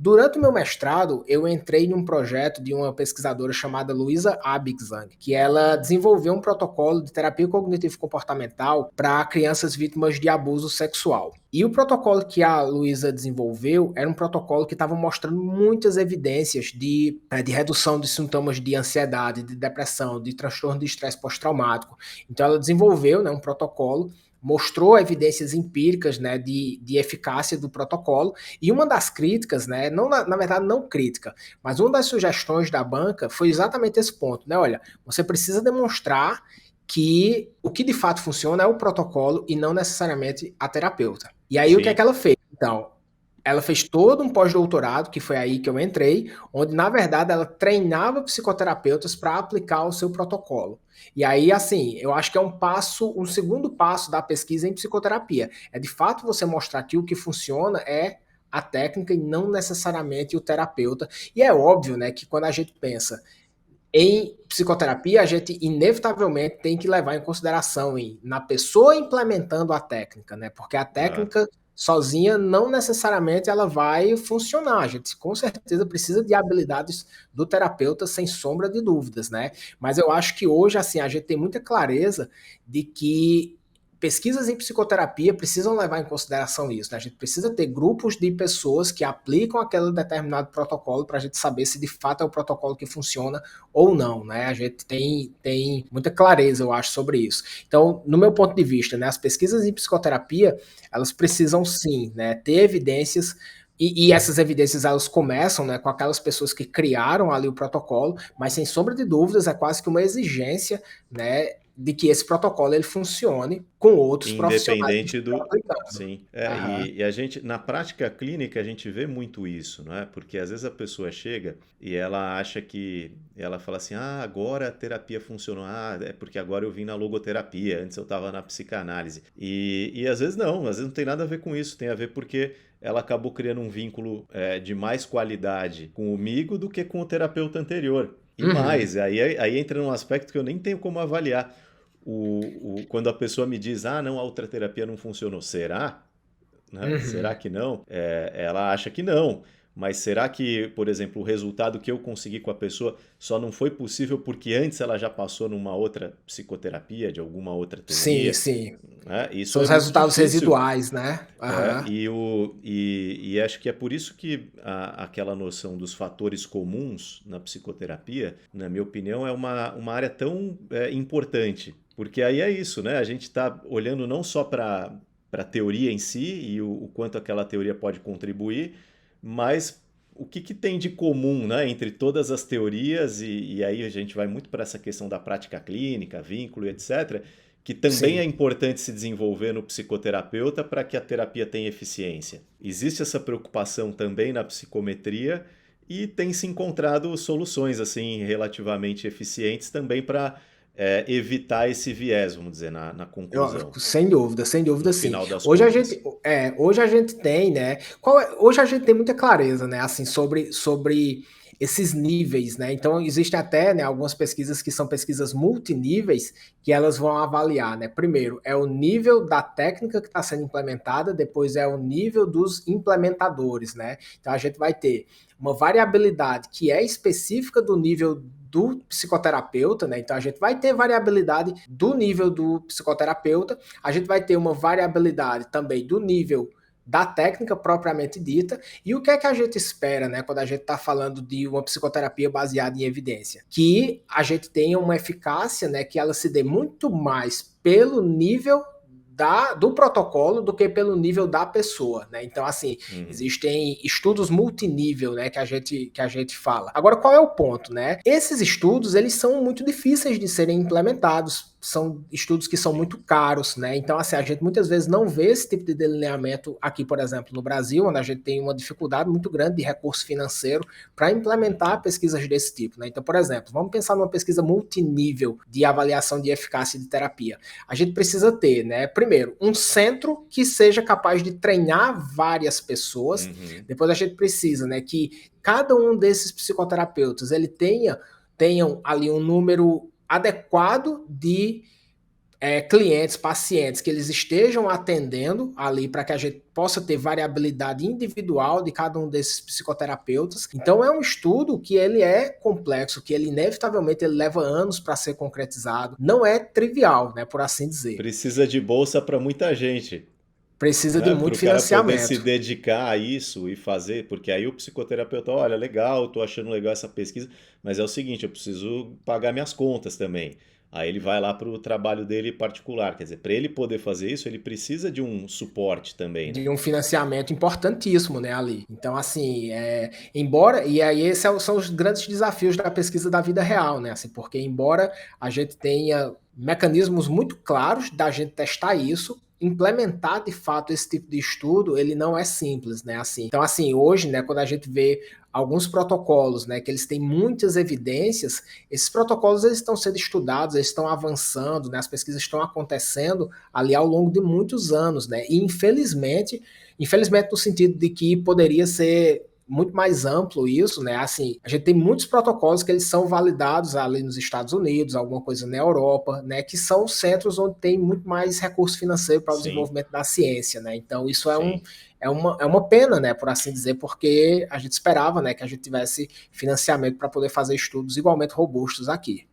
Durante o meu mestrado, eu entrei num projeto de uma pesquisadora chamada Luisa Abigzang, que ela desenvolveu um protocolo de terapia cognitivo-comportamental para crianças vítimas de abuso sexual. E o protocolo que a Luisa desenvolveu era um protocolo que estava mostrando muitas evidências de redução de sintomas de ansiedade, de depressão, de transtorno de estresse pós-traumático. Então ela desenvolveu, né, um protocolo, mostrou evidências empíricas, né, de eficácia do protocolo, e uma das críticas, né, não, na verdade não crítica, mas uma das sugestões da banca foi exatamente esse ponto, né, olha, você precisa demonstrar que o que de fato funciona é o protocolo e não necessariamente a terapeuta. E aí o que é que Sim. ela fez? Então, ela fez todo um pós-doutorado, que foi aí que eu entrei, onde na verdade ela treinava psicoterapeutas para aplicar o seu protocolo. E aí, assim, eu acho que é um segundo passo da pesquisa em psicoterapia. É de fato você mostrar que o que funciona é a técnica e não necessariamente o terapeuta. E é óbvio, né, que quando a gente pensa em psicoterapia, a gente inevitavelmente tem que levar em consideração na pessoa implementando a técnica, né? Porque a Ah, técnica sozinha não necessariamente ela vai funcionar. A gente com certeza precisa de habilidades do terapeuta, sem sombra de dúvidas, né? Mas eu acho que hoje, assim, a gente tem muita clareza de que pesquisas em psicoterapia precisam levar em consideração isso, né? A gente precisa ter grupos de pessoas que aplicam aquele determinado protocolo para a gente saber se de fato é o protocolo que funciona ou não, né? A gente tem muita clareza, eu acho, sobre isso. Então, no meu ponto de vista, né, as pesquisas em psicoterapia, elas precisam sim, né, ter evidências e essas evidências elas começam, né, com aquelas pessoas que criaram ali o protocolo, mas sem sombra de dúvidas é quase que uma exigência, né, de que esse protocolo ele funcione com outros profissionais que independente estão do. aplicando. Sim. Aham. E a gente, na prática clínica, a gente vê muito isso, não é? Porque às vezes a pessoa chega e ela acha que. Ela fala assim: ah, agora a terapia funcionou. Ah, é porque agora eu vim na logoterapia, antes eu estava na psicanálise. E às vezes não, às vezes não tem nada a ver com isso, tem a ver porque ela acabou criando um vínculo de mais qualidade comigo do que com o terapeuta anterior. E Uhum. mais, aí entra num aspecto que eu nem tenho como avaliar quando a pessoa me diz, ah, não, a outra terapia não funcionou, será? Né? Será Uhum. que não? Ela acha que não. Mas será que, por exemplo, o resultado que eu consegui com a pessoa só não foi possível porque antes ela já passou numa outra psicoterapia, de alguma outra Sim, teoria? sim. Né? Isso São é os muito resultados difícil. residuais, né? Aham. E acho que é por isso que aquela noção dos fatores comuns na psicoterapia, na minha opinião, é uma área tão importante. Porque aí é isso, né? A gente está olhando não só para a teoria em si e o quanto aquela teoria pode contribuir, mas o que tem de comum, né, entre todas as teorias, e aí a gente vai muito para essa questão da prática clínica, vínculo e etc., que também é Sim. importante se desenvolver no psicoterapeuta para que a terapia tenha eficiência. Existe essa preocupação também na psicometria e tem se encontrado soluções assim relativamente eficientes também para evitar esse viés, vamos dizer, na conclusão, Sem no dúvida, sim. final das Hoje a contas. gente, hoje a gente tem, né? Hoje a gente tem muita clareza, né? Assim, sobre esses níveis, né? Então existem até, né, algumas pesquisas que são pesquisas multiníveis que elas vão avaliar, né? Primeiro é o nível da técnica que está sendo implementada, depois é o nível dos implementadores, né? Então a gente vai ter uma variabilidade que é específica do nível do psicoterapeuta, né? Então a gente vai ter variabilidade do nível do psicoterapeuta, a gente vai ter uma variabilidade também do nível da técnica propriamente dita, e o que é que a gente espera, né, quando a gente está falando de uma psicoterapia baseada em evidência? Que a gente tenha uma eficácia, né, que ela se dê muito mais pelo nível do protocolo do que pelo nível da pessoa, né? Então, assim, Uhum. existem estudos multinível, né, que a gente fala. Agora, qual é o ponto, né? Esses estudos, eles são muito difíceis de serem implementados, são estudos que são Sim. muito caros, né? Então, assim, a gente muitas vezes não vê esse tipo de delineamento aqui, por exemplo, no Brasil, onde a gente tem uma dificuldade muito grande de recurso financeiro para implementar Uhum. pesquisas desse tipo, né? Então, por exemplo, vamos pensar numa pesquisa multinível de avaliação de eficácia de terapia. A gente precisa ter, né, primeiro, um centro que seja capaz de treinar várias pessoas. Uhum. Depois a gente precisa, né, que cada um desses psicoterapeutas ele tenham ali um número adequado de clientes, pacientes que eles estejam atendendo ali para que a gente possa ter variabilidade individual de cada um desses psicoterapeutas. Então é um estudo que ele é complexo, que ele inevitavelmente ele leva anos para ser concretizado. Não é trivial, né, por assim dizer. Precisa de bolsa para muita gente. Precisa de Né? Para muito o cara poder se financiamento. dedicar a isso e fazer, porque aí o psicoterapeuta, olha, legal, tô achando legal essa pesquisa, mas é o seguinte, eu preciso pagar minhas contas também. Aí ele vai lá para o trabalho dele particular, quer dizer, para ele poder fazer isso, ele precisa de um suporte também, né? De um financiamento importantíssimo, né, ali. Então, assim, embora, e aí esses são os grandes desafios da pesquisa da vida real, né, assim, porque embora a gente tenha mecanismos muito claros da gente testar isso, implementar de fato esse tipo de estudo, ele não é simples, né, assim. Então, assim, hoje, né, quando a gente vê alguns protocolos, né, que eles têm muitas evidências, esses protocolos eles estão sendo estudados, eles estão avançando, né, as pesquisas estão acontecendo ali ao longo de muitos anos, né? E infelizmente no sentido de que poderia ser muito mais amplo isso, né? Assim, a gente tem muitos protocolos que eles são validados ali nos Estados Unidos, alguma coisa na Europa, né? Que são centros onde tem muito mais recurso financeiro para o Sim, desenvolvimento da ciência, né? Então isso sim. é uma pena, né? Por assim dizer, porque a gente esperava, né? Que a gente tivesse financiamento para poder fazer estudos igualmente robustos aqui.